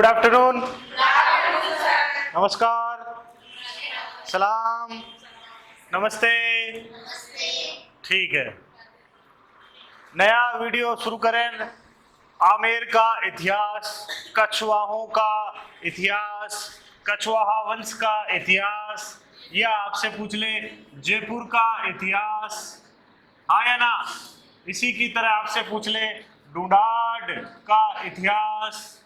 Good afternoon, नमस्कार, सलाम, नमस्ते। ठीक है, नया वीडियो शुरू करें। आमेर का इतिहास, कछवाहों का इतिहास, कछवाहा वंश का इतिहास, या आपसे पूछ ले जयपुर का इतिहास, हाँ या ना। इसी की तरह आपसे पूछ ले ढूंढाड़ का इतिहास।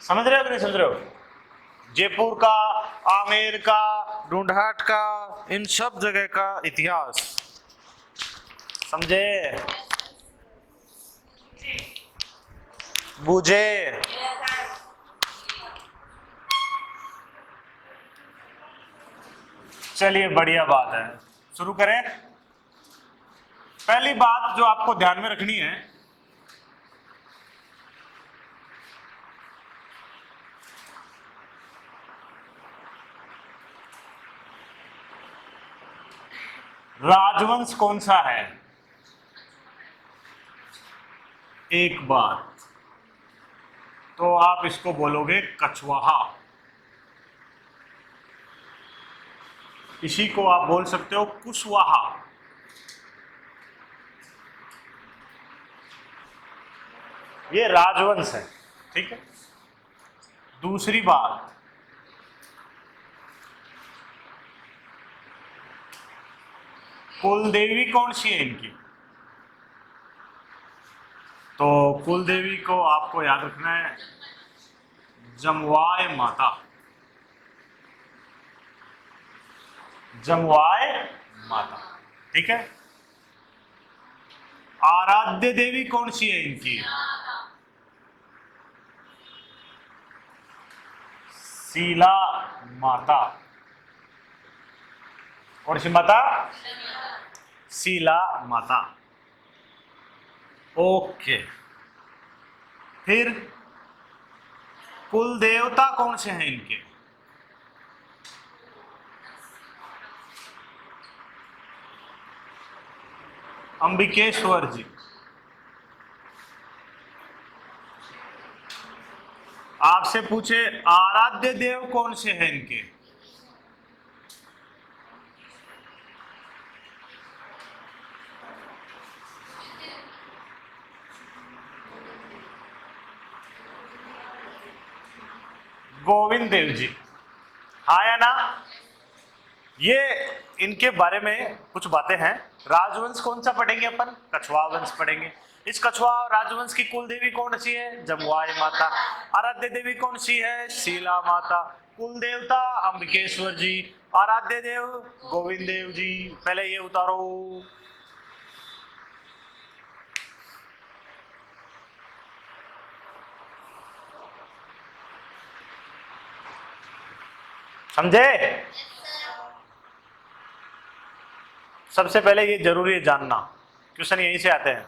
समझ रहे हो कि नहीं समझ रहे हो? जयपुर का, आमेर का, ढूंढाड़ का, इन सब जगह का इतिहास समझे, बूझे। चलिए बढ़िया बात है, शुरू करें। पहली बात जो आपको ध्यान में रखनी है, राजवंश कौन सा है? एक बात तो आप इसको बोलोगे कछवाहा। इसी को आप बोल सकते हो कुशवाहा। ये राजवंश है, ठीक है। दूसरी बात, कुल देवी कौन सी है इनकी? तो कुल देवी को आपको याद रखना है जमवाय माता। जमवाय माता, ठीक है। आराध्य देवी कौन सी है इनकी? शीला माता। कौन सी माता? शीला माता। ओके, फिर कुल देवता कौन से हैं इनके? अंबिकेश्वर जी। आपसे पूछे आराध्य देव कौन से हैं इनके? गोविंद देव जी, हाँ या ना। ये इनके बारे में कुछ बातें हैं। राजवंश कौन सा पढ़ेंगे अपन? कछवाहा वंश पढ़ेंगे। इस कछवाहा राजवंश की कुल देवी कौन सी है? जमवाय माता। आराध्य देवी कौन सी है? शीला माता। कुल देवता अंबिकेश्वर जी, आराध्य देव गोविंद देव जी। पहले ये उतारो। समझे? सबसे पहले ये जरूरी है जानना, क्वेश्चन यहीं से आते हैं।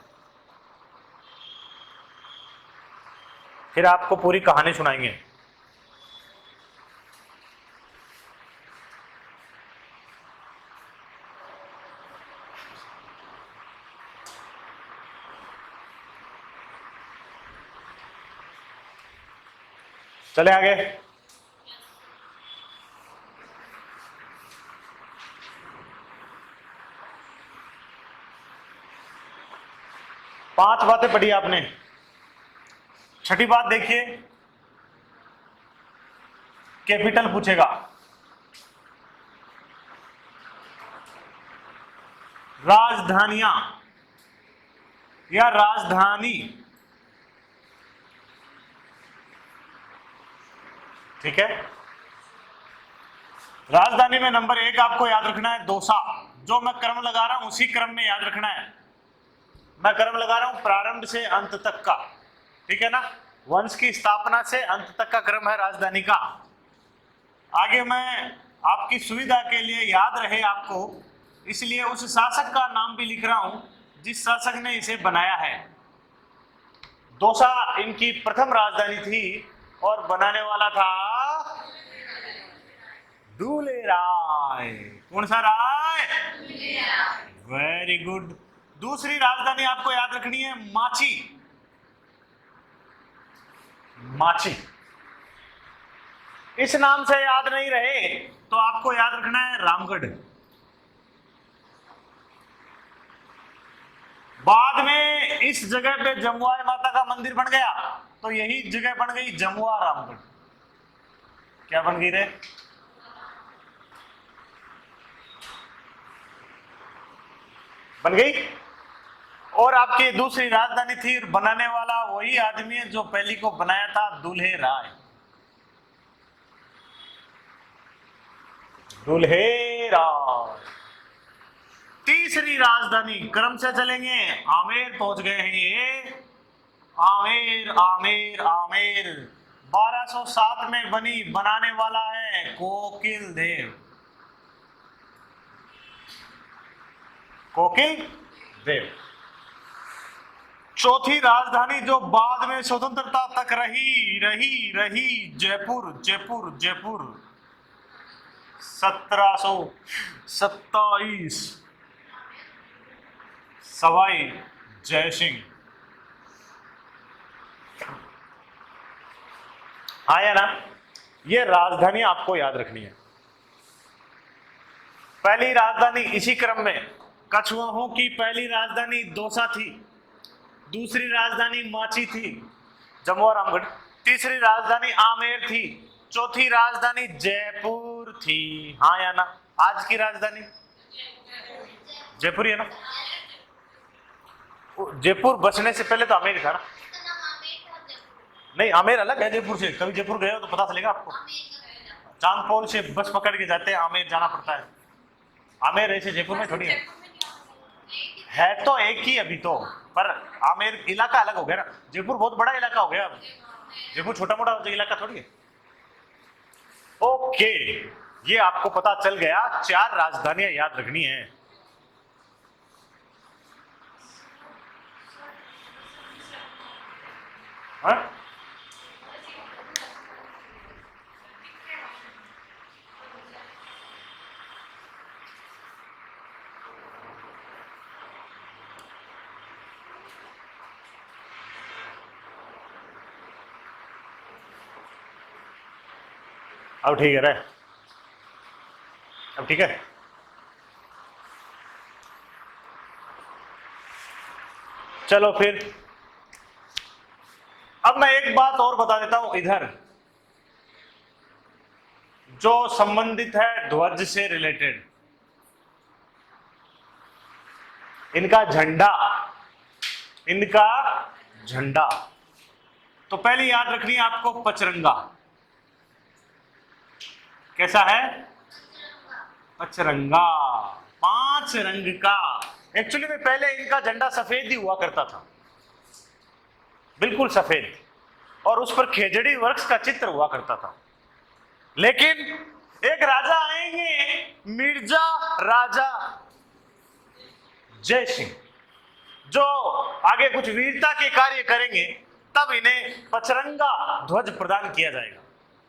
फिर आपको पूरी कहानी सुनाएंगे। चले आगे। पांच बातें पढ़ी आपने। छठी बात देखिए, कैपिटल पूछेगा। राजधानियां या राजधानी, ठीक है। राजधानी में नंबर एक आपको याद रखना है दौसा। जो मैं क्रम लगा रहा हूं उसी क्रम में याद रखना है। मैं क्रम लगा रहा हूं प्रारंभ से अंत तक का, ठीक है ना। वंश की स्थापना से अंत तक का क्रम है राजधानी का। आगे मैं आपकी सुविधा के लिए याद रहे आपको, इसलिए उस शासक का नाम भी लिख रहा हूं जिस शासक ने इसे बनाया है। दौसा इनकी प्रथम राजधानी थी और बनाने वाला था दूले राय। कौन सा राय? Very good. दूसरी राजधानी आपको याद रखनी है माची। माची इस नाम से याद नहीं रहे तो आपको याद रखना है रामगढ़। बाद में इस जगह पे जमुआई माता का मंदिर बन गया तो यही जगह बन गई जमुआ रामगढ़। क्या बन गई रे? बन गई। और आपकी दूसरी राजधानी थी, बनाने वाला वही आदमी है जो पहली को बनाया था, दुल्हे राय। दुल्हे राय। तीसरी राजधानी क्रम से चलेंगे, आमेर पहुंच गए हैं ये। आमेर आमेर आमेर 1207 में बनी, बनाने वाला है कोकिल देव। कोकिल देव। चौथी राजधानी जो बाद में स्वतंत्रता तक रही जयपुर जयपुर जयपुर 1727 सवाई जयसिंह। हाँ या ना? ये राजधानी आपको याद रखनी है। पहली राजधानी इसी क्रम में कछुआओं की पहली राजधानी दौसा थी, दूसरी राजधानी माची थी जमुआ रामगढ़, तीसरी राजधानी आमेर थी, चौथी राजधानी जयपुर थी। हाँ या ना? आज की राजधानी जयपुर है ना? जयपुर बसने से पहले तो आमेर था ना? नहीं, आमेर अलग है जयपुर से। कभी जयपुर गए हो तो पता चलेगा आपको। चांदपोल से बस पकड़ के जाते हैं, आमेर जाना पड़ता है। आमेर ऐसे जयपुर में थोड़ी है तो एक ही अभी तो, पर आमेर इलाका अलग हो गया ना। जयपुर बहुत बड़ा इलाका हो गया अब, जयपुर छोटा मोटा इलाका थोड़ी है। ओके, ये आपको पता चल गया। 4 राजधानियां याद रखनी है। हाँ? अब ठीक है रे? अब ठीक है? चलो फिर अब मैं एक बात और बता देता हूं इधर, जो संबंधित है ध्वज से रिलेटेड। इनका झंडा तो पहले याद रखनी है आपको, पचरंगा। कैसा है? पचरंगा, 5 रंग का। एक्चुअली में पहले इनका झंडा सफेद ही हुआ करता था, बिल्कुल सफेद, और उस पर खेजड़ी वृक्ष का चित्र हुआ करता था। लेकिन एक राजा आएंगे, मिर्जा राजा जय सिंह, जो आगे कुछ वीरता के कार्य करेंगे, तब इन्हें पचरंगा ध्वज प्रदान किया जाएगा।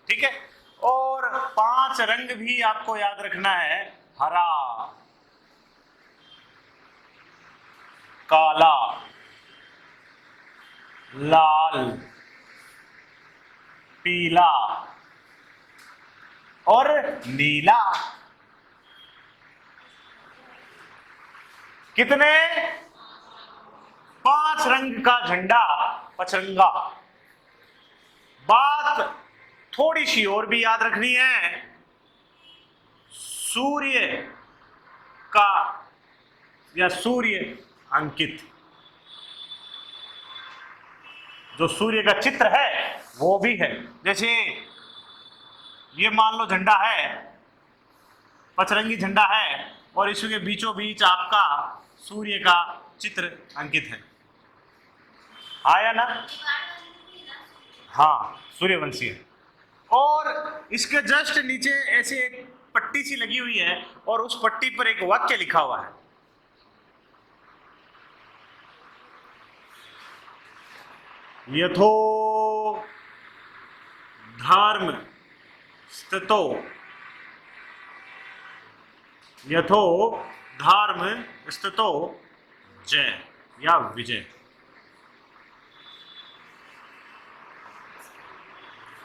ठीक है? और 5 रंग भी आपको याद रखना है, हरा, काला, लाल, पीला और नीला। कितने? 5 रंग का झंडा पचरंगा। बात थोड़ी सी और भी याद रखनी है, सूर्य का या सूर्य अंकित, जो सूर्य का चित्र है वो भी है। जैसे ये मान लो झंडा है, पचरंगी झंडा है, और इसके बीचों बीच आपका सूर्य का चित्र अंकित है। हाँ या ना? हाँ, सूर्यवंशी है। और इसके जस्ट नीचे ऐसे एक पट्टी सी लगी हुई है, और उस पट्टी पर एक वाक्य लिखा हुआ है, यथो धर्म स्थितो, यथो धर्म स्थितो जय या विजय।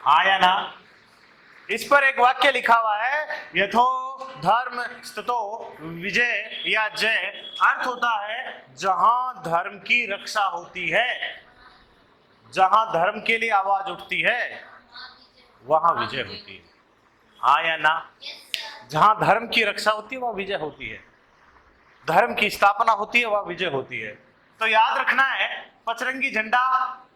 आया ना। इस पर एक वाक्य लिखा हुआ है, यथो धर्म स्थितो विजय या जय। अर्थ होता है जहां धर्म की रक्षा होती है, जहां धर्म के लिए आवाज उठती है वहां विजय होती है। हाँ या ना। जहां धर्म की रक्षा होती है वहां विजय होती है, धर्म की स्थापना होती है वहां विजय होती है। तो याद रखना है, पचरंगी झंडा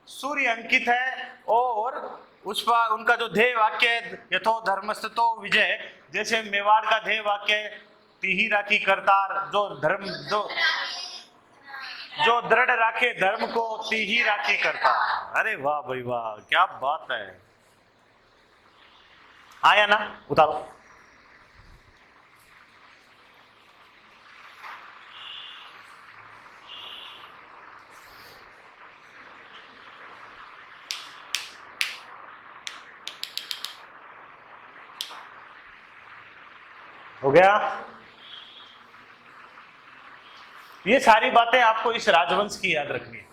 सूर्य अंकित है और उस पर उनका जो ध्येय वाक्य है यथो धर्मस्थतो विजय। जैसे मेवाड़ का ध्येय वाक्य है तिही राखी करतार, जो धर्म जो दृढ़ राखे धर्म को तिही राखी करतार। अरे वाह भाई वाह, क्या बात है। आया ना, उतारो। हो गया। ये सारी बातें आपको इस राजवंश की याद रखनी है।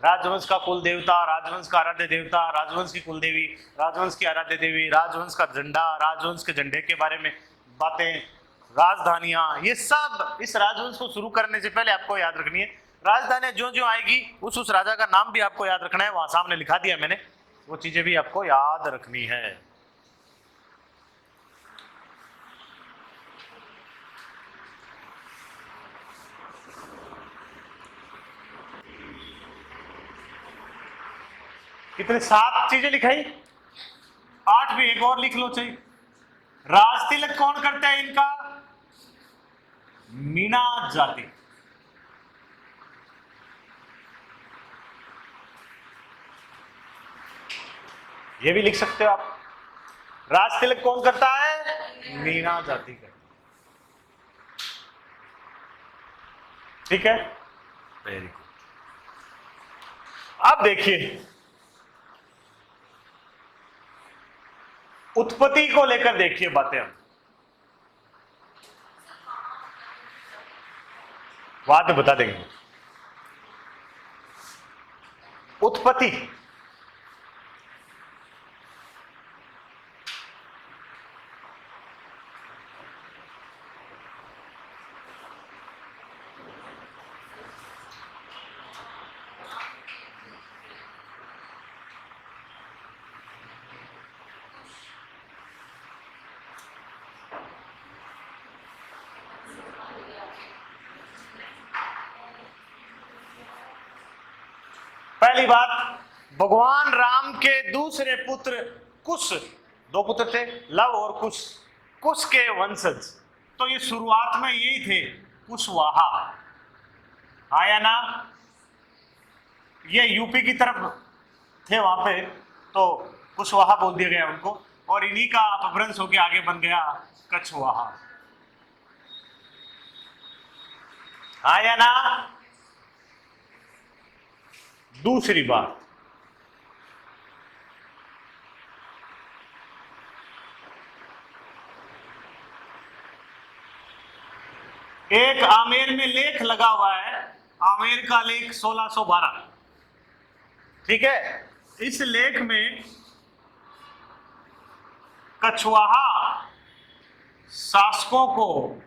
राजवंश का कुल देवता, राजवंश का आराध्य देवता, राजवंश की कुल देवी, राजवंश की आराध्य देवी, राजवंश का झंडा, राजवंश के झंडे के बारे में बातें, राजधानियां, ये सब इस राजवंश को शुरू करने से पहले आपको याद रखनी है। राजधानियां जो जो आएगी उस राजा का नाम भी आपको याद रखना है, वहां सामने लिखा दिया मैंने, वो चीजें भी आपको याद रखनी है। कितने, 7 चीजें लिखाई, 8 भी एक और लिख लो चाहिए। राज तिलक कौन करता है इनका? मीना जाति। ये भी लिख सकते हो आप, राज तिलक कौन करता है? मीना जाति करता। ठीक है, वेरी गुड। अब देखिए, उत्पत्ति को लेकर देखिए बातें, हम बाद में बता देंगे। उत्पत्ति पहली बात, भगवान राम के दूसरे पुत्र कुश, 2 पुत्र थे, लव और कुश, कुश के वंशज। तो ये शुरुआत में यही थे, कुशवाहा। आया ना। ये यूपी की तरफ थे वहां पे, तो कुशवाहा बोल दिया गया उनको, और इन्हीं का अपभ्रंश होकर आगे बन गया कछवाहा। आया ना। दूसरी बात, एक आमेर में लेख लगा हुआ है, आमेर का लेख 1612। ठीक है, इस लेख में कछवाहा शासकों को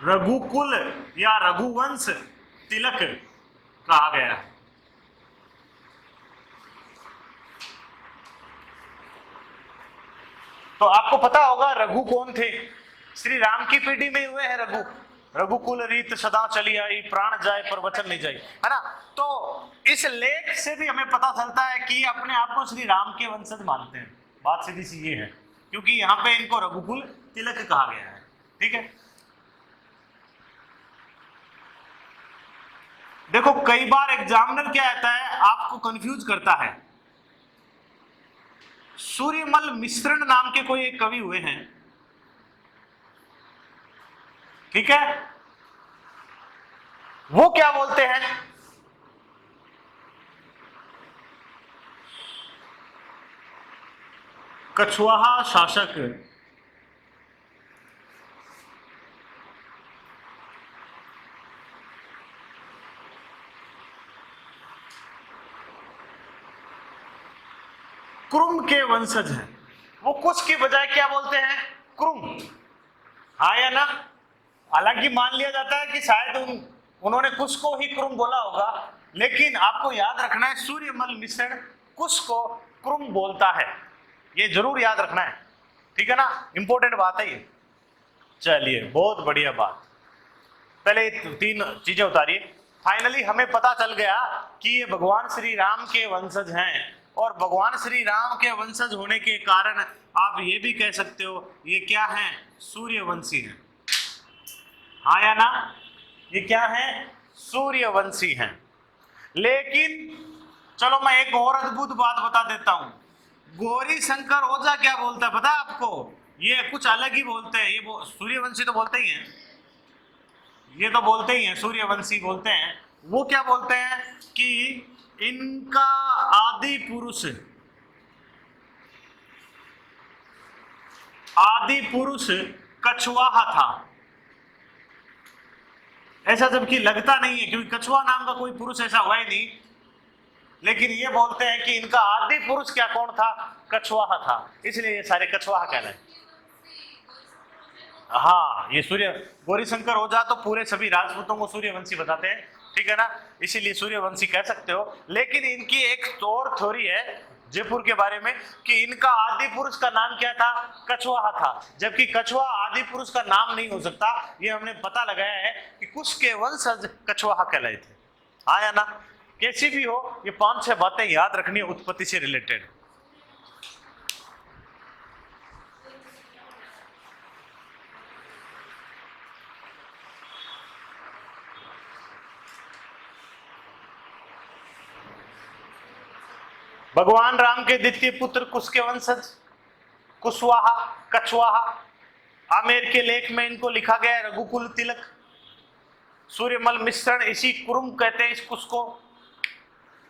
रघुकुल या रघुवंश तिलक कहा गया है। तो आपको पता होगा रघु कौन थे? श्री राम की पीढ़ी में हुए हैं रघु। रघुकुल रीत सदा चली आई, प्राण जाए पर वचन नहीं जाए, है ना। तो इस लेख से भी हमें पता चलता है कि अपने आप को श्री राम के वंशज मानते हैं। बात सीधी सी ये है, क्योंकि यहाँ पे इनको रघुकुल तिलक कहा गया है। ठीक है, देखो कई बार एग्जामिनर क्या आता है, आपको कंफ्यूज करता है। सूर्यमल मिश्रण नाम के कोई एक कवि हुए हैं, ठीक है, वो क्या बोलते हैं? कछवाहा शासक क्रुम के वंशज हैं। वो कुश की बजाय क्या बोलते हैं? क्रुम। हाँ या ना? हालांकि मान लिया जाता है कि शायद उन्होंने कुश को ही क्रुम बोला होगा, लेकिन आपको याद रखना है सूर्यमल मिश्रण कुश को क्रुम बोलता है, ये जरूर याद रखना है, ठीक है ना? इंपॉर्टेंट बात है ये। चलिए, बहुत बढ़िया बात। पहले 3 चीजें उतारिए। फाइनली हमें पता चल गया कि ये भगवान श्री राम के वंशज हैं, और भगवान श्री राम के वंशज होने के कारण आप ये भी कह सकते हो ये क्या है? सूर्यवंशी हैं। हाँ या ना? ये क्या है? सूर्यवंशी हैं। लेकिन चलो मैं एक और अद्भुत बात बता देता हूं। गौरी शंकर ओझा क्या बोलता है पता है आपको? ये कुछ अलग ही बोलते हैं। ये सूर्यवंशी तो बोलते ही हैं, ये तो बोलते ही हैं, सूर्यवंशी बोलते हैं। वो क्या बोलते हैं कि इनका आदि पुरुष कछुआ था। ऐसा जबकि लगता नहीं है, क्योंकि कछुआ नाम का कोई पुरुष ऐसा हुआ ही नहीं, लेकिन ये बोलते हैं कि इनका आदि पुरुष क्या कौन था? कछुआ था, इसलिए ये सारे कछुआ कहलाए। हाँ, ये गौरी शंकर ओझा तो पूरे सभी राजपूतों को सूर्यवंशी बताते हैं, ठीक है ना? इसीलिए सूर्यवंशी कह सकते हो। लेकिन इनकी एक और थ्योरी है जयपुर के बारे में कि इनका आदि पुरुष का नाम क्या था? कछुआ था। जबकि कछुआ आदि पुरुष का नाम नहीं हो सकता, ये हमने पता लगाया है कि कुछ के वंशज कछुआ कहलाए थे। हाँ या ना? कैसी भी हो, ये 5-6 बातें याद रखनी है उत्पत्ति से रिलेटेड। भगवान राम के द्वितीय पुत्र कुश के वंशज कुशवाहा, कछवाहा। आमेर के लेख में इनको लिखा गया है रघुकुल तिलक। सूर्यमल मिश्रण, इसी कुरुम कहते हैं इस कुश को।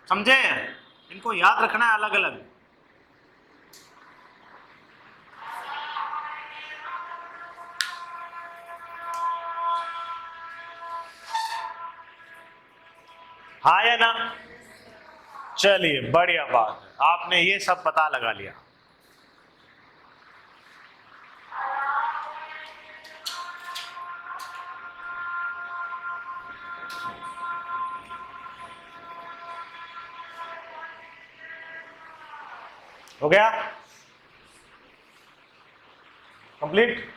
समझे? इनको याद रखना है अलग अलग। हाँ या ना? चलिए, बढ़िया बात है, आपने ये सब पता लगा लिया। हो गया कंप्लीट?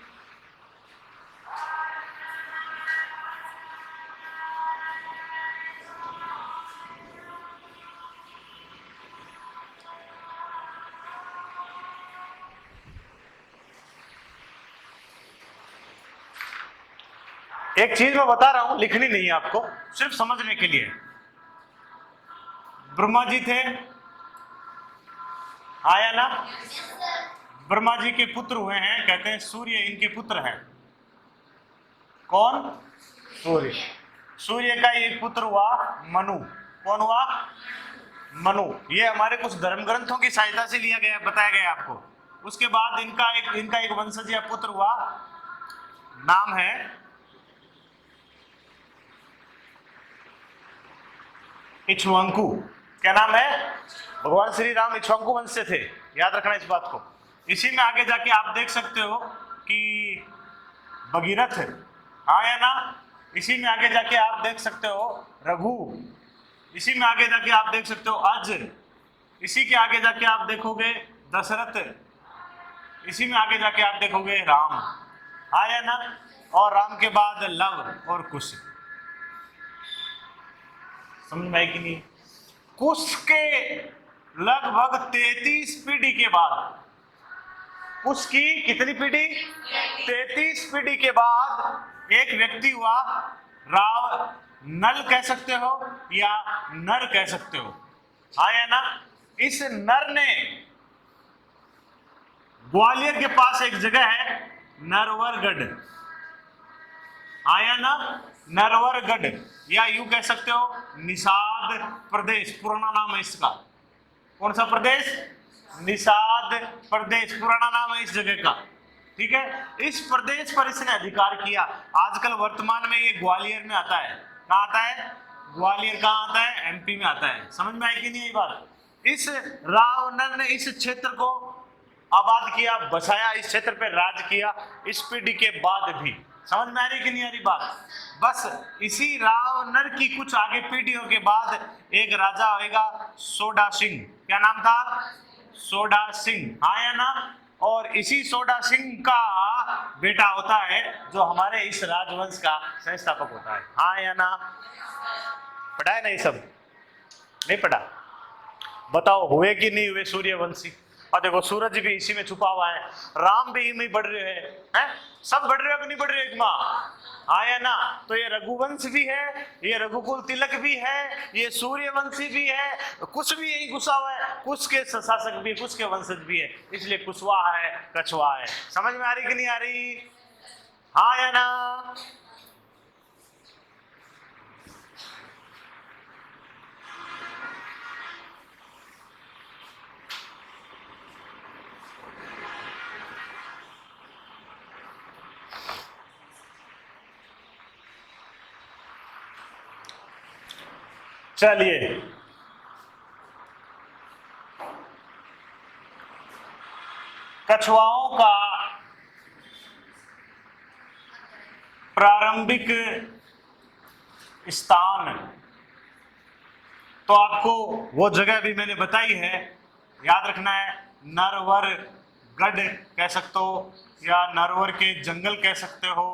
एक चीज मैं बता रहा हूं, लिखनी नहीं है आपको, सिर्फ समझने के लिए। ब्रह्मा जी थे, आया ना? ब्रह्मा जी के पुत्र हुए हैं, कहते हैं सूर्य इनके पुत्र हैं। कौन? सूर्य। सूर्य का एक पुत्र हुआ मनु। कौन हुआ? मनु। ये हमारे कुछ धर्म ग्रंथों की सहायता से लिया गया, बताया गया आपको। उसके बाद इनका एक वंशज या पुत्र हुआ, नाम है इक्ष्वाकु। क्या नाम है? भगवान श्री राम इक्ष्वाकु वंश से थे, याद रखना इस बात को। इसी में आगे जाके आप देख सकते हो कि भगीरथ, हाँ या ना? इसी में आगे जाके आप देख सकते हो रघु, इसी में आगे जाके आप देख सकते हो अज, इसी के आगे जाके आप देखोगे दशरथ, इसी में आगे जाके आप देखोगे राम, हाँ या ना? और राम के बाद लव और कुश। समझ में आई कि नहीं? कुश के लगभग 33 पीढ़ी के बाद, कुश की कितनी पीढ़ी? 33 पीढ़ी के बाद एक व्यक्ति हुआ, राव नल कह सकते हो या नर कह सकते हो, हाँ या ना? इस नर ने ग्वालियर के पास एक जगह है नरवरगढ़, हाँ या ना? नरवरगढ़, या यूं कह सकते हो निषाद प्रदेश, पुराना नाम है इसका। कौन सा प्रदेश? निषाद प्रदेश, पुराना नाम है इस जगह का, ठीक है? इस प्रदेश पर इसने अधिकार किया। आजकल वर्तमान में ये ग्वालियर में आता है। कहाँ आता है? ग्वालियर। कहाँ आता है? एमपी में आता है। समझ में आई कि नहीं ये बात? इस रावणन ने इस क्षेत्र को आबाद किया, बसाया, इस क्षेत्र पे राज किया। इस पीढ़ी के बाद भी समझ में आ रही कि नहीं आ रही बात? बस इसी रावणन की कुछ आगे पीढ़ियों के बाद एक राजा होएगा सोडा सिंह। क्या नाम था? सोडा सिंह, हाँ या ना? और इसी सोडा सिंह का बेटा होता है जो हमारे इस राजवंश का संस्थापक होता है, हाँ या ना? पढ़ा है ना ये सब? नहीं पढ़ा? बताओ हुए कि नहीं हुए सूर्यवंशी? और देखो सूरज भी इसी में छुपा हुआ है, राम भी इसी में बढ़ रहे हैं, सब बढ़ रहे हो कि नहीं बढ़ रहे एक माँ, हाँ या ना? तो ये रघुवंश भी है, ये रघुकुल तिलक भी है, ये सूर्यवंशी भी है, कुछ भी यही घुसा हुआ है, कुछ के शासक भी, कुछ के वंशज भी है, इसलिए कुशवाहा है, कछुआ है। समझ में आ रही कि नहीं आ रही? हाँ या ना? चलिए कछुआओं का प्रारंभिक स्थान, तो आपको वो जगह भी मैंने बताई है, याद रखना है। नरवर गढ़ कह सकते हो या नरवर के जंगल कह सकते हो।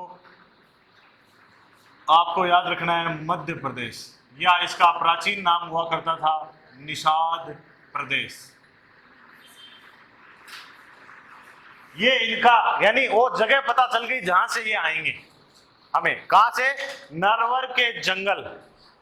आपको याद रखना है मध्य प्रदेश, या इसका प्राचीन नाम हुआ करता था निषाद प्रदेश। ये इनका यानी वो जगह पता चल गई जहां से ये आएंगे हमें, कहां से? नरवर के जंगल,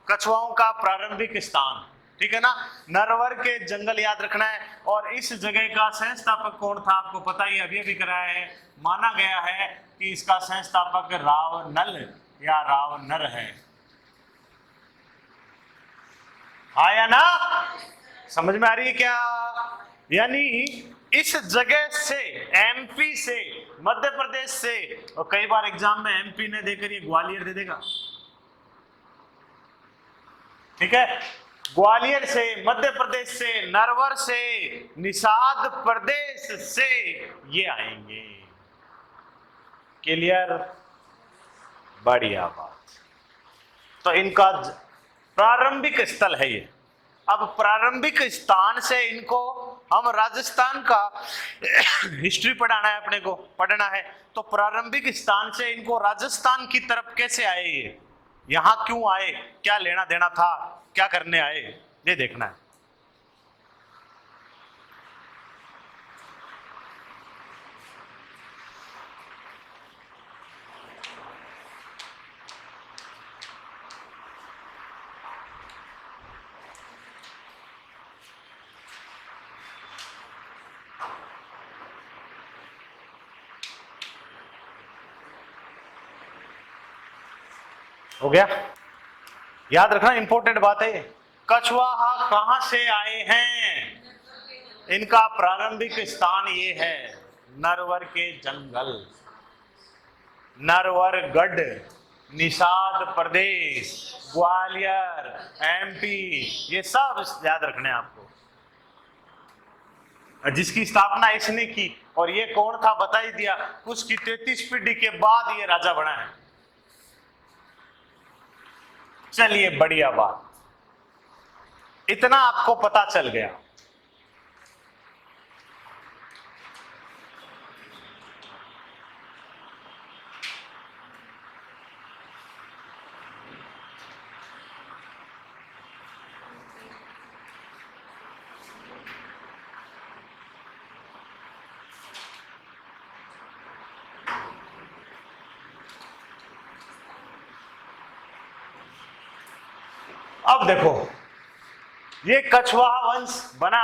कछुआओं का प्रारंभिक स्थान, ठीक है ना? नरवर के जंगल याद रखना है। और इस जगह का संस्थापक कौन था आपको पता ही, अभी अभी कराया है। माना गया है कि इसका संस्थापक रावनल या रावनर है, हाँ या ना? समझ में आ रही है क्या? यानी इस जगह से, एमपी से, मध्य प्रदेश से, और कई बार एग्जाम में एमपी ने देकर ये ग्वालियर दे देगा, ठीक है? ग्वालियर से, मध्य प्रदेश से, नरवर से, निषाद प्रदेश से ये आएंगे। क्लियर? बढ़िया बात। तो इनका प्रारंभिक स्थल है ये। अब प्रारंभिक स्थान से इनको हम राजस्थान का हिस्ट्री पढ़ाना है, अपने को पढ़ना है, तो प्रारंभिक स्थान से इनको राजस्थान की तरफ कैसे आए, ये यहां क्यों आए, क्या लेना देना था, क्या करने आए, ये देखना है। हो गया? याद रखना, इंपॉर्टेंट बात है। कछुआ कहां से आए हैं? इनका प्रारंभिक स्थान ये है नरवर के जंगल, नरवरगढ़, निषाद प्रदेश, ग्वालियर, एमपी, ये सब याद रखने आपको। जिसकी स्थापना इसने की, और ये कौन था बता ही दिया, कुछ की 33 पीढ़ी के बाद ये राजा बना है। चलिए बढ़िया बात, इतना आपको पता चल गया। अब देखो, ये कछुआ वंश बना,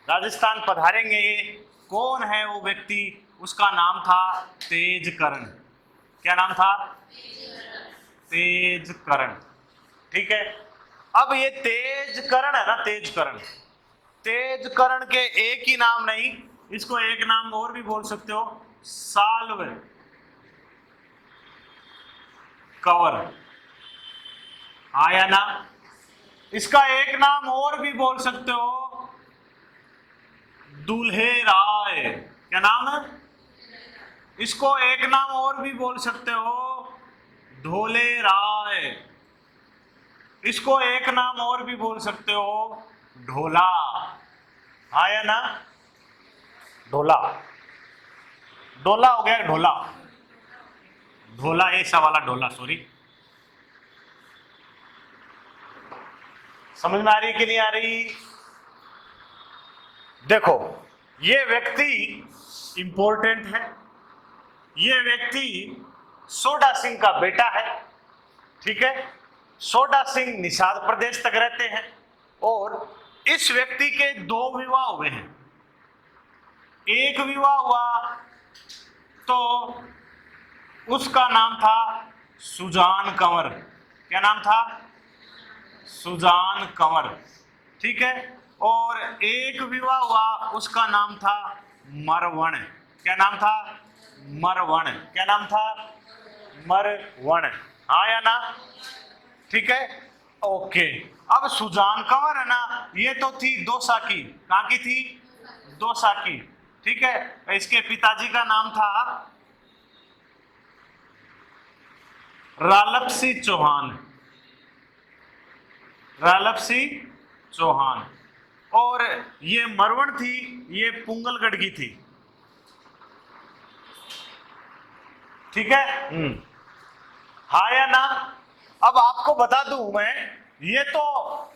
राजस्थान पधारेंगे, ये कौन है वो व्यक्ति? उसका नाम था तेजकर्ण। क्या नाम था? तेजकर्ण, ठीक है? अब ये तेजकर्ण है ना, तेजकर्ण, तेजकर्ण के एक ही नाम नहीं, इसको एक नाम और भी बोल सकते हो, साल्व कंवर, आया ना? इसका एक नाम और भी बोल सकते हो, दूल्हे राय, क्या नाम है? इसको एक नाम और भी बोल सकते हो, ढोले राय। इसको एक नाम और भी बोल सकते हो, ढोला। आया ना? ढोला, ढोला हो गया, ढोला, ढोला, ऐसा वाला ढोला, सॉरी। समझ में आ रही कि नहीं आ रही? देखो, ये व्यक्ति इंपॉर्टेंट है, ये व्यक्ति सोडा सिंह का बेटा है, ठीक है। सोडा सिंह निषाद प्रदेश तक रहते हैं और इस व्यक्ति के 2 विवाह हुए हैं। एक विवाह हुआ तो उसका नाम था सुजान कंवर। क्या नाम था? सुजान कंवर, ठीक है। और एक विवाह हुआ, उसका नाम था मरवण। क्या नाम था? मरवण। क्या नाम था? मरवण। हाँ या ना? ठीक है, ओके। अब सुजान कंवर है ना, ये तो थी दौसा की। कहाँ की थी? दौसा की, ठीक है। इसके पिताजी का नाम था रालप सिंह चौहान, रालप सिंह चौहान। और ये मरवण थी, ये पुंगलगढ़ की थी, ठीक है। हाँ या ना? अब आपको बता दूं मैं, ये तो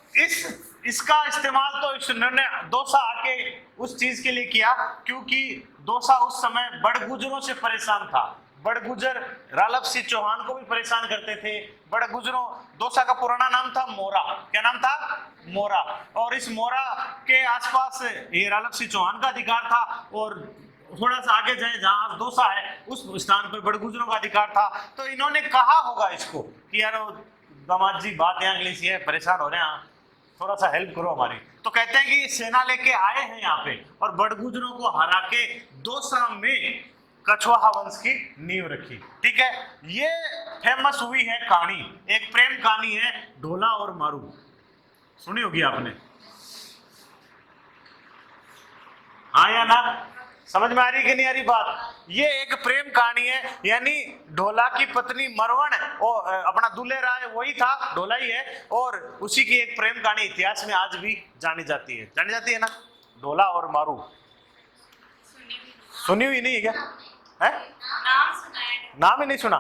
इसका इस्तेमाल तो इन्होंने दौसा आके उस चीज के लिए किया क्योंकि दौसा उस समय बड़गुजरों से परेशान था। बड़गुजर रालप सिंह चौहान को भी परेशान करते थे। बड़गुजरों, दौसा का पुराना नाम था मोरा। क्या नाम था? मोरा। और इस मोरा के आसपास ये रालप सिंह चौहान का अधिकार था और थोड़ा सा आगे जाए जहां आज दौसा है उस स्थान पर बड़गुजरों का अधिकार था। तो इन्होंने कहा होगा इसको कि यार दामाद जी बात यहाँ इंग्लिश है, परेशान हो रहे हैं, थोड़ा सा हेल्प करो हमारी। तो कहते हैं कि सेना लेके आए हैं यहाँ पे और बड़गुजरों को हरा के दौसा में कछवाहा वंश की नींव रखी, ठीक है। ये फेमस हुई है कहानी, एक प्रेम कहानी है ढोला और मारू, सुनी होगी आपने। हाँ या ना? समझ में आ रही कि नहीं आ रही बात? ये एक प्रेम कहानी है, यानी ढोला की पत्नी मरवण और अपना दूल्हे राय वही था, ढोला ही है, और उसी की एक प्रेम कहानी इतिहास में आज भी जानी जाती है ना, ढोला और मारू। सुनी हुई नहीं है क्या? है? नाम ही नहीं सुना?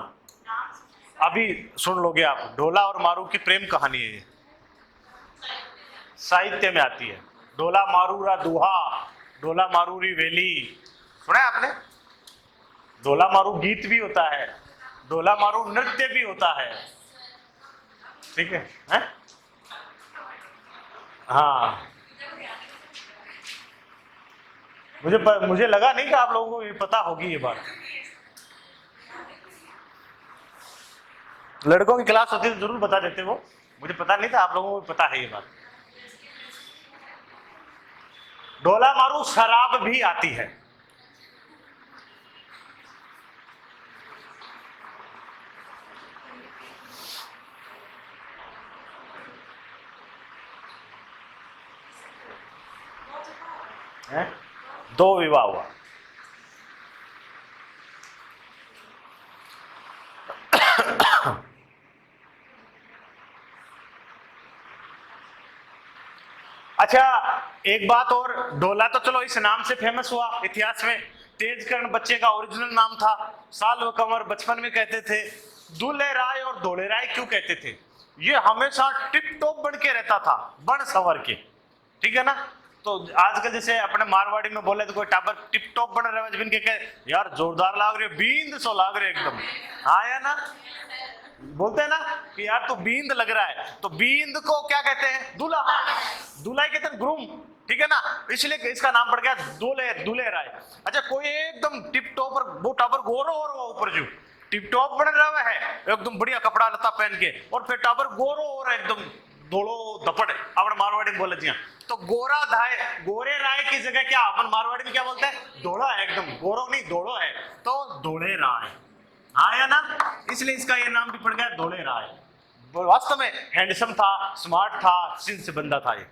अभी सुन लोगे आप। ढोला और मारू की प्रेम कहानी है, ये साहित्य में आती है। ढोला मारूरा दुहा, ढोला मारूरी वेली, सुना है आपने? ढोला मारू गीत भी होता है, ढोला मारू नृत्य भी होता है, ठीक है? हाँ, मुझे लगा नहीं कि आप लोगों को ये पता होगी ये बात। लड़कों की क्लास होती तो जरूर बता देते वो, मुझे पता नहीं था, आप लोगों को पता है ये बात। ढोला मारू शराब भी आती है, है? 2 विवाह हुआ। अच्छा, एक बात और, ढोला तो चलो इस नाम से फेमस हुआ इतिहास में। तेजकर्ण बच्चे का ओरिजिनल नाम था, साल व कंवर बचपन में कहते थे। दूल्हे राय और ढोले राय क्यों कहते थे? ये हमेशा टिप टॉप बन के रहता था, बन संवर के, ठीक है ना। तो आजकल जैसे अपने मारवाड़ी में बोले तो कोई टाबर टिप टॉप बन रहे जिनके कहे यार जोरदार लाग रहे, बींद सो लाग रहे एकदम। हाँ या ना? बोलते हैं ना कि यार तो बींद लग रहा है, तो बींद को क्या कहते हैं? दूल्हा। दूल्हा कहते हैं ग्रूम, ठीक है ना, इसलिए इसका नाम पड़ गया दूल्हे, दूल्हे राय। अच्छा, कोई एकदम टिप टॉप और वो टावर गोरो और वो ऊपर जो टिप टॉप बन रहा है एकदम बढ़िया कपड़ा लता पहन के, और फिर टावर गोरो और एकदम धोलो धपड़, अपन मारवाड़ी में बोले दिया तो गोरा धाय, गोरे राय की जगह क्या अपन मारवाड़ी में क्या बोलते हैं? धोड़ा है एकदम, गोरो नहीं धोड़ो है, तो धोले राय। हाँ या ना? इसलिए इसका ये नाम भी पड़ गया धोले राय। वास्तव में हैंडसम था, स्मार्ट था, सिंह से बंदा था ये।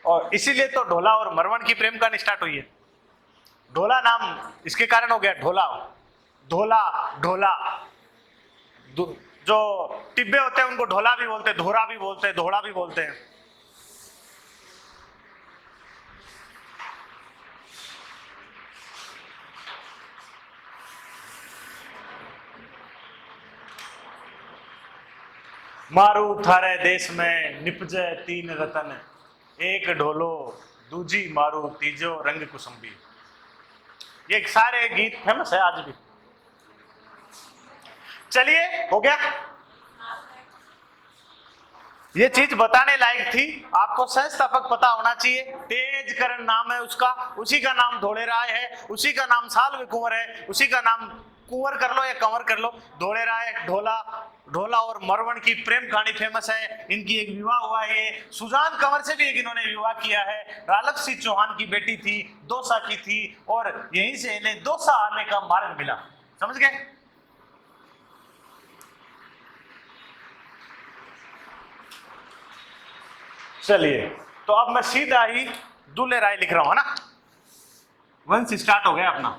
और इसीलिए तो ढोला और मरवण की प्रेम कहानी स्टार्ट हुई है। ढोला नाम इसके कारण हो गया, ढोला, ढोला, ढोला। जो टिब्बे होते हैं उनको ढोला भी बोलते हैं, धोरा भी बोलते हैं, धोड़ा भी बोलते हैं। मारू थारे देश में निपजे तीन रतन, एक ढोलो दूजी मारू तीजो रंग कुसुम्बी। ये सारे गीत फेमस है आज भी। चलिए, हो गया। ये चीज बताने लायक थी, आपको संस्थापक पता होना चाहिए। तेज करण नाम है उसका, उसी का नाम धोले राय है, उसी का नाम साल्व कुंवर है, उसी का नाम कुंवर कर लो या कंवर कर लो। धोले राय, ढोला, ढोला और मरवण की प्रेम कहानी फेमस है। इनकी एक विवाह हुआ है, सुजान कंवर से भी एक इन्होंने विवाह किया है। रालक सिंह चौहान की बेटी थी, दौसा की थी, और यहीं से इन्हें दौसा आने का मार्ग मिला। समझ गए? चलिए, तो अब मैं सीधा ही दूल्हे राय लिख रहा हूं, है ना। वंश स्टार्ट हो गया अपना।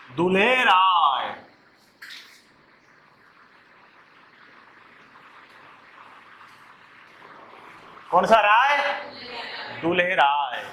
दूल्हे राय, कौन सा राय? दूल्हे राय।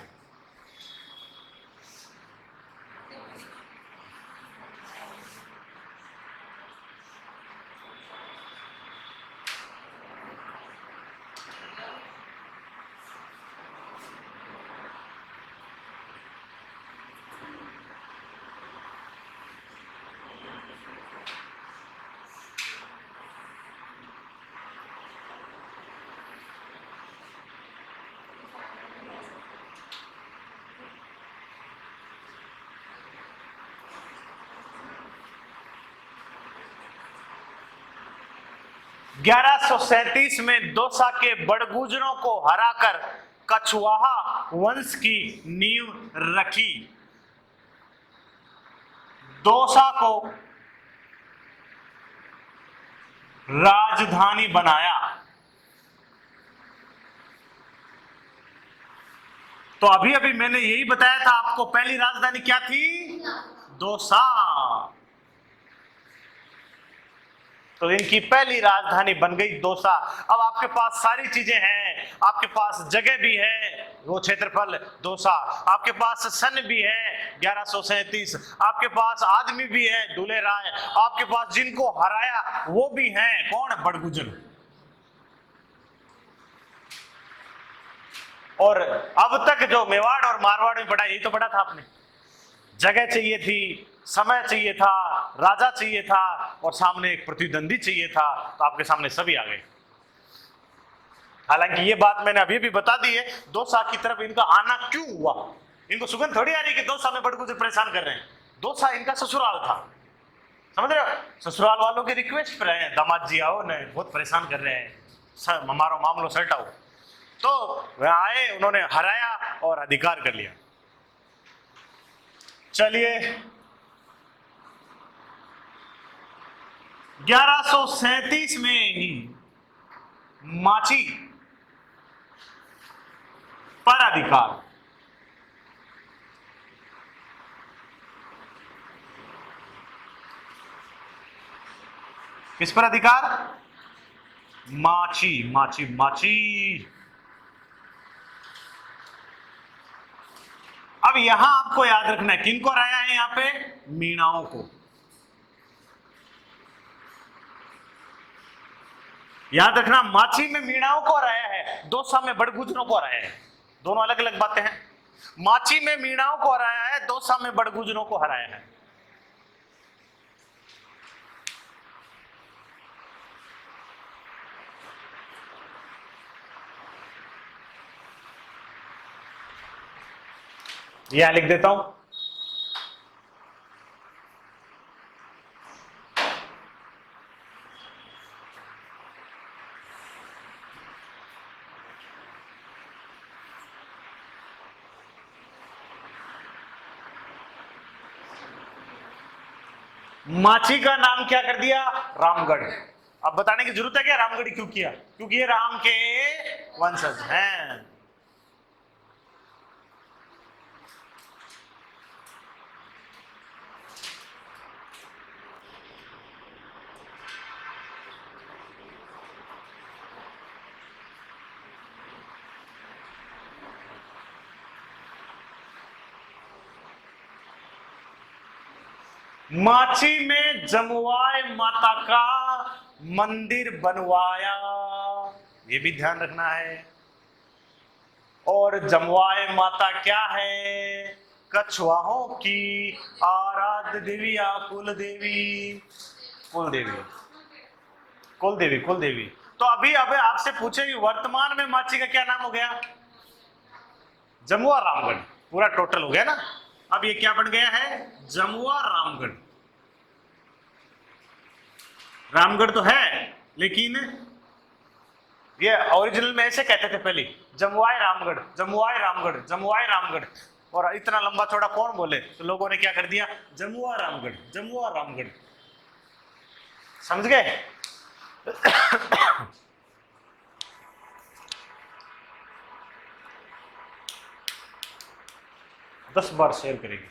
ग्यारह सौ 37 में दौसा के बड़गुजरों को हराकर कछवाहा वंश की नींव रखी। दौसा को राजधानी बनाया। तो अभी अभी मैंने यही बताया था आपको, पहली राजधानी क्या थी? दौसा। तो इनकी पहली राजधानी बन गई दौसा। अब आपके पास सारी चीजें हैं, आपके पास जगह भी है, वो क्षेत्रफल दौसा, आपके पास सन भी है 1137, आपके पास आदमी भी है दूल्हे राय, आपके पास जिनको हराया वो भी हैं, कौन? बड़गुजर। और अब तक जो मेवाड़ और मारवाड़ में पढ़ा, यही तो पढ़ा था आपने। जगह चाहिए थी, समय चाहिए था, राजा चाहिए था, और सामने एक प्रतिद्वंदी चाहिए था। तो आपके सामने सभी आ गए। हालांकि ये बात मैंने अभी भी बता दी है, दौसा की तरफ इनका आना क्यों हुआ। इनको सुगंध थोड़ी आ रही कि दौसा में बड़गुजर परेशान कर रहे हैं। दौसा इनका ससुराल था, समझ रहे हो? ससुराल वालों की रिक्वेस्ट पर आए, दामाद जी आओ, नहीं बहुत परेशान कर रहे हैं, हमारा मामलो सल्टाओ। तो वह आए, उन्होंने हराया और अधिकार कर लिया। चलिए, 1137 में ही माची पर अधिकार, किस पर अधिकार? माची, माची, माची। अब यहां आपको याद रखना है, किनको हराया है यहां पे? मीणाओं को। याद रखना, माची में मीणाओं को हराया है, दौसा में बड़गुजरों को हराया है। दोनों अलग अलग बातें हैं। माची में मीणाओं को हराया है, दौसा में बड़गुजरों को हराया है। यहां लिख देता हूं। माची का नाम क्या कर दिया? रामगढ़। अब बताने की जरूरत है क्या रामगढ़ी क्यों किया? क्योंकि ये राम के वंशज हैं। माची में जमुआए माता का मंदिर बनवाया, ये भी ध्यान रखना है। और जमुआए माता क्या है? कछुआओं की आराध्य देवी या कुल देवी, कुल देवी, कुल देवी, कुल देवी। तो अभी अब आपसे पूछे कि वर्तमान में माची का क्या नाम हो गया? जमुआ रामगढ़, पूरा टोटल हो गया ना। अब ये क्या बन गया है? जमुआ रामगढ़। रामगढ़ तो है लेकिन ये ओरिजिनल में ऐसे कहते थे पहले, जमुआए रामगढ़, जमुआए रामगढ़, जमुआए रामगढ़। और इतना लंबा चौड़ा कौन बोले, तो लोगों ने क्या कर दिया, जमुआ रामगढ़, जमुआ रामगढ़। समझ गए? 10 बार शेयर करेगी।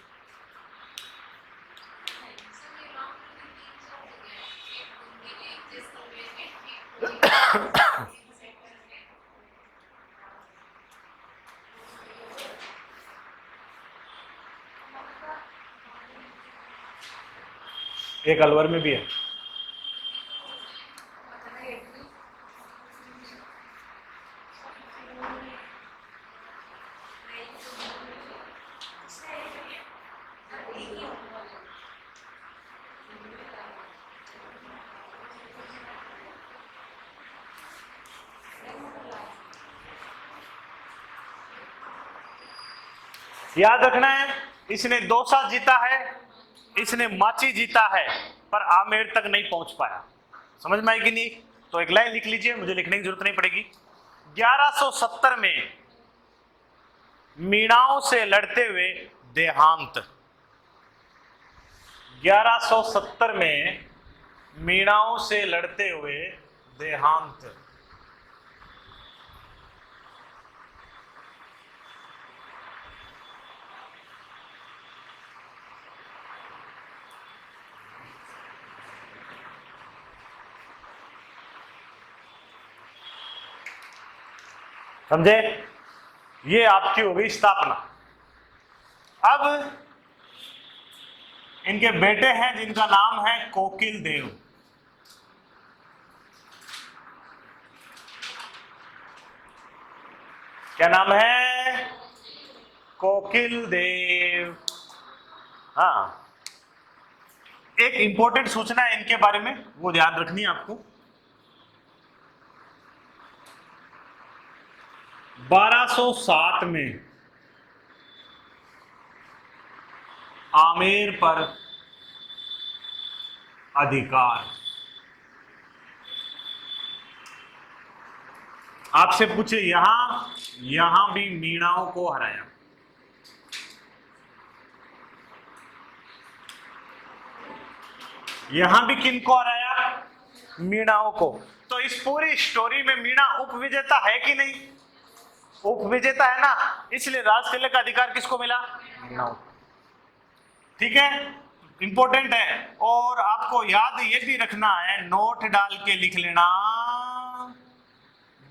एक अलवर में भी है। याद रखना है, इसने दौसा जीता है, इसने माची जीता है, पर आमेर तक नहीं पहुंच पाया। समझ में आएगी नहीं? तो एक लाइन लिख लीजिए, मुझे लिखने की जरूरत नहीं पड़ेगी। 1170 में मीणाओं से लड़ते हुए देहांत। 1170 में मीणाओं से लड़ते हुए देहांत। समझे? ये आपकी हो गई स्थापना। अब इनके बेटे हैं जिनका नाम है कोकिल देव। क्या नाम है? कोकिल देव। हाँ, एक इंपॉर्टेंट सूचना है इनके बारे में, वो ध्यान रखनी है आपको। 1207 में आमेर पर अधिकार। आपसे पूछे यहां भी मीणाओं को हराया। यहां भी किनको हराया? मीणाओं को। तो इस पूरी स्टोरी में मीणा उपविजेता है कि नहीं? उपविजेता है ना, इसलिए राजकिले का अधिकार किसको मिला? मीणाओं। ठीक है, इंपॉर्टेंट है। और आपको याद ये भी रखना है, नोट डाल के लिख लेना,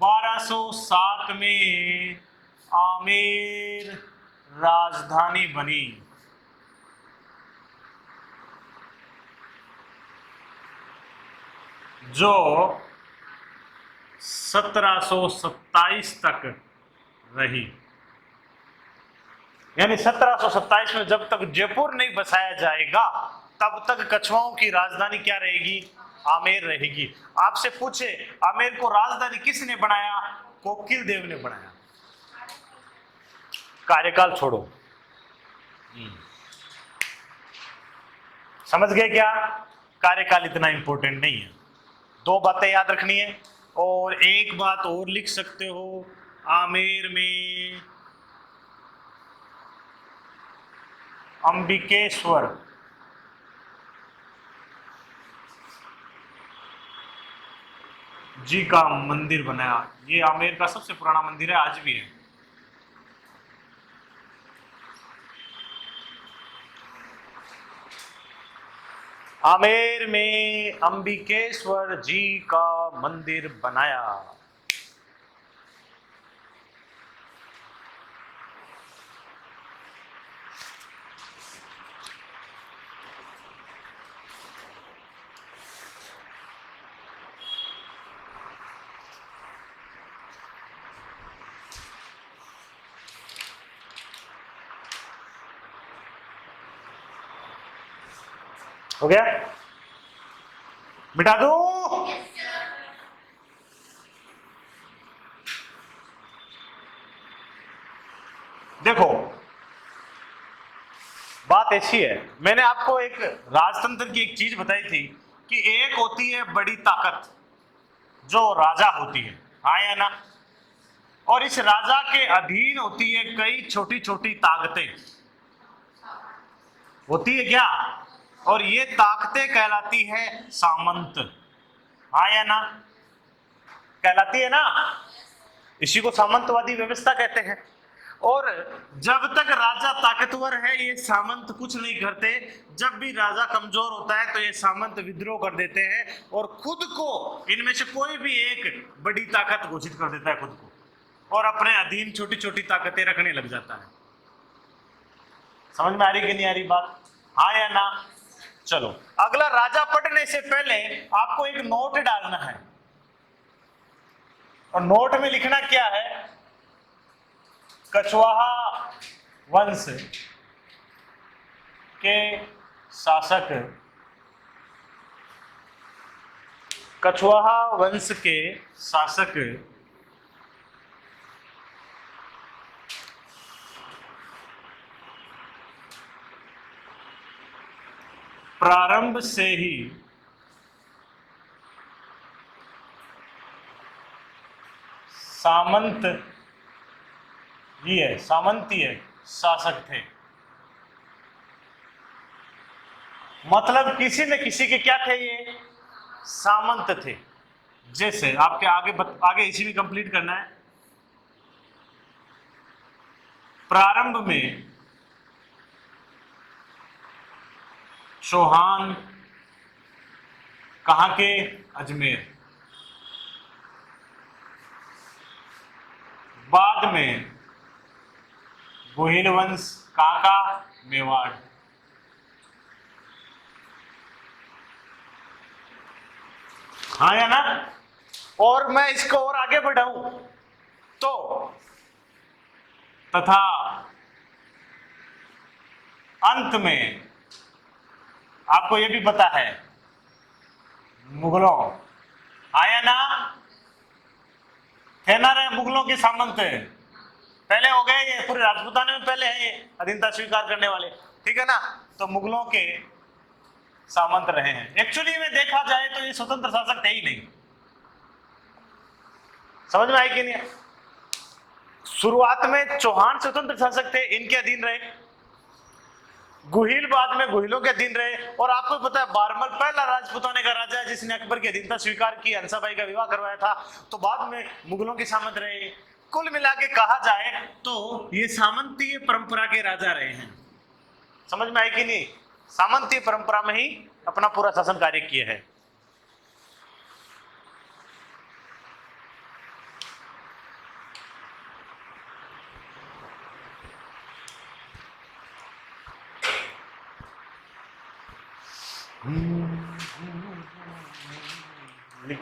1207 में आमेर राजधानी बनी। जो 1727 तक रही। यानी 1727 में जब तक जयपुर नहीं बसाया जाएगा तब तक कछुआओं की राजधानी क्या रहेगी? आमेर रहेगी। आपसे पूछे आमेर को राजधानी किसने बनाया? कोकिल देव ने बनाया। कार्यकाल छोड़ो, समझ गए क्या? कार्यकाल इतना इंपॉर्टेंट नहीं है। 2 बातें याद रखनी है। और एक बात और लिख सकते हो, आमेर में अंबिकेश्वर जी का मंदिर बनाया। ये आमेर का सबसे पुराना मंदिर है, आज भी है। आमेर में अंबिकेश्वर जी का मंदिर बनाया। हो गया? मिटा दूं? देखो, बात ऐसी है, मैंने आपको एक राजतंत्र की एक चीज बताई थी कि एक होती है बड़ी ताकत जो राजा होती है, हाँ या ना? और इस राजा के अधीन होती है कई छोटी छोटी ताकतें, होती है क्या? और ये ताकतें कहलाती है सामंत, हाँ या ना? कहलाती है ना? इसी को सामंतवादी व्यवस्था कहते हैं। और जब तक राजा ताकतवर है ये सामंत कुछ नहीं करते। जब भी राजा कमजोर होता है तो ये सामंत विद्रोह कर देते हैं और खुद को, इनमें से कोई भी एक बड़ी ताकत घोषित कर देता है खुद को, और अपने अधीन छोटी छोटी ताकतें रखने लग जाता है। समझ में आ रही कि नहीं आ रही बात? हाँ या ना? चलो, अगला, राजा पढ़ने से पहले आपको एक नोट डालना है, और नोट में लिखना क्या है? कछवाहा वंश के शासक, कछवाहा वंश के शासक प्रारंभ से ही सामंत ही है, सामंतीय शासक थे। मतलब किसी न किसी के क्या थे ये? सामंत थे। जैसे आपके आगे इसी में कंप्लीट करना है। प्रारंभ में चौहान कहां के? अजमेर। बाद में गोहिल वंश कहां का? मेवाड़। हाँ या ना? और मैं इसको और आगे बढ़ाऊं तो तथा अंत में आपको यह भी पता है मुगलों, हाँ या ना? थे ना रे मुगलों के सामंत, पहले हो गए ये, पूरे राजपूताने में पहले है ये अधीनता स्वीकार करने वाले, ठीक है ना? तो मुगलों के सामंत रहे हैं। एक्चुअली में देखा जाए तो ये स्वतंत्र शासक थे ही नहीं। समझ में आई कि नहीं? शुरुआत में चौहान स्वतंत्र शासक थे, इनके अधीन रहे। गुहिल बाद में गुहिलों के अधीन रहे। और आपको पता है बारमल पहला राजपूताने का राजा है जिसने अकबर की अधीनता स्वीकार की, हंसाबाई का विवाह करवाया था। तो बाद में मुगलों के सामंत रहे। कुल मिला के कहा जाए तो ये सामंतीय परंपरा के राजा रहे हैं। समझ में आई कि नहीं? सामंतीय परंपरा में ही अपना पूरा शासन कार्य किया है।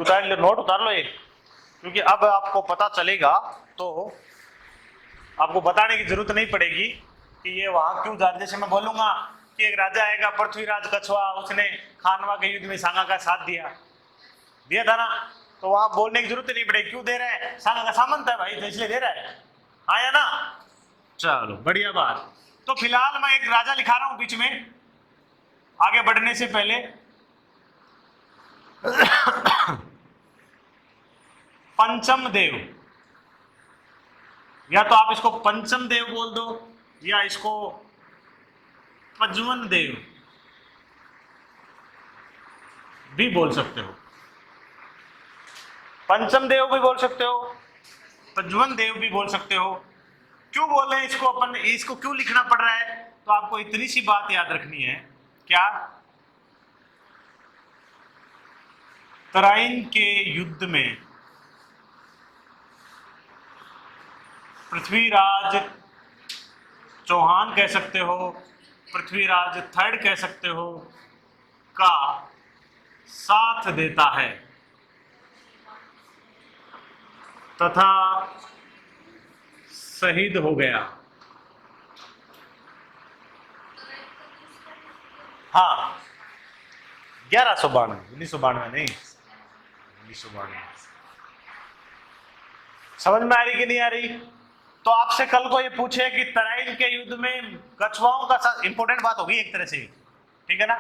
उतार लो, नोट उतार लो ये, क्योंकि अब आपको पता चलेगा तो आपको बताने की जरूरत नहीं पड़ेगी कि ये वहां क्यों जा रहे। जैसे मैं बोलूंगा कि एक राजा आएगा पृथ्वीराज कछवा, उसने खानवा के युद्ध में सांगा का साथ दिया था ना, तो वहां बोलने की जरूरत नहीं पड़ेगी। क्यों दे रहा है? सांगा का सामंत है भाई, तो इसलिए दे रहा है, हाँ या ना? चलो बढ़िया बात। तो फिलहाल मैं एक राजा लिखा रहा हूं बीच में, आगे बढ़ने से पहले। पंचम देव, या तो आप इसको पंचम देव बोल दो या इसको पजवन देव भी बोल सकते हो। पंचम देव भी बोल सकते हो, प्रज्वल देव भी बोल सकते हो। क्यों बोल रहे हैं इसको, अपन इसको क्यों लिखना पड़ रहा है? तो आपको इतनी सी बात याद रखनी है, क्या? तराइन के युद्ध में पृथ्वीराज चौहान कह सकते हो, पृथ्वीराज थर्ड कह सकते हो, का साथ देता है तथा शहीद हो गया। हाँ, 1192, 1992 नहीं, 1992। समझ में आ रही कि नहीं आ रही? तो आपसे कल को ये पूछे कि तराइन के युद्ध में कछुआओं का, इंपॉर्टेंट बात होगी एक तरह से, ठीक है ना?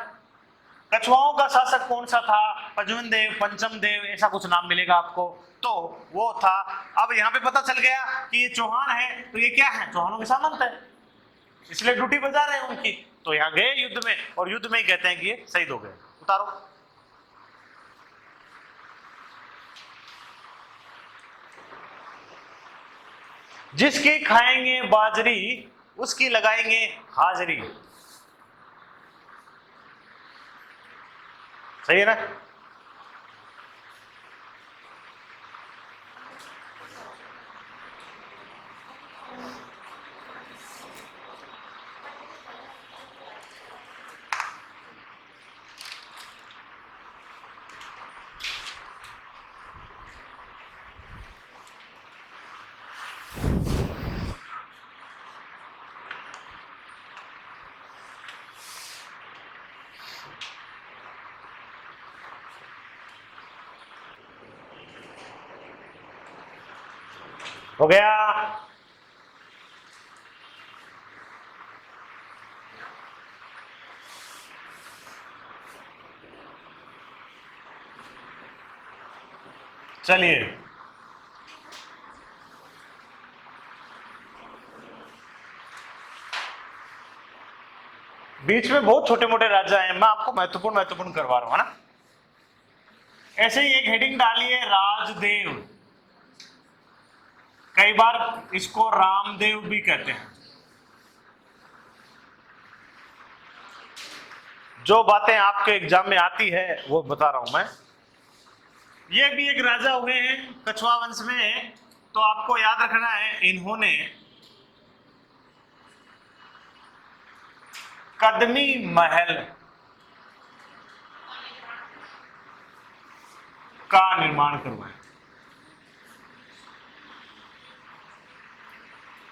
कछुआओं का शासक कौन सा था? प्रज्वल देव, पंचम देव, ऐसा कुछ नाम मिलेगा आपको, तो वो था। अब यहाँ पे पता चल गया कि ये चौहान है, तो ये क्या है? चौहानों के सामंत है, इसलिए ड्यूटी बजा रहे हैं उनकी। तो यहाँ गए युद्ध में, और युद्ध में ही कहते हैं कि ये शहीद हो गए। उतारो। जिसकी खाएंगे बाजरी उसकी लगाएंगे हाजरी। सही है ना? हो गया? चलिए, बीच में बहुत छोटे मोटे राजा हैं, मैं आपको महत्वपूर्ण करवा रहा हूं, है ना? ऐसे ही एक हेडिंग डालिए, राजदेव। कई बार इसको रामदेव भी कहते हैं। जो बातें आपके एग्जाम में आती है वो बता रहा हूं मैं। ये भी एक राजा हुए हैं कछुआ वंश में, तो आपको याद रखना है, इन्होंने कदमी महल का निर्माण करवाया।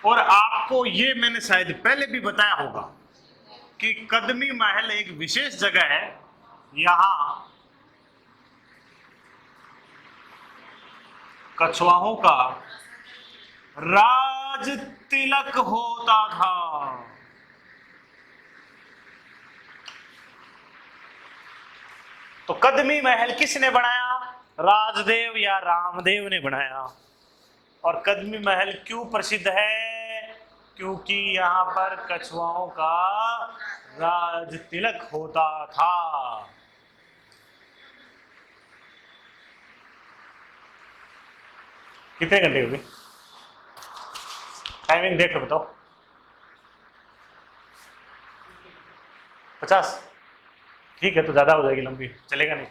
और आपको ये मैंने शायद पहले भी बताया होगा कि कदमी महल एक विशेष जगह है, यहां कछुआओं का राज तिलक होता था। तो कदमी महल किसने बनाया? राजदेव या रामदेव ने बनाया। और कदमी महल क्यों प्रसिद्ध है? क्योंकि यहां पर कछुआओं का राज तिलक होता था। कितने घंटे हो गए? टाइमिंग देख लो, बताओ। 50? ठीक है, तो ज्यादा हो जाएगी, लंबी चलेगा नहीं।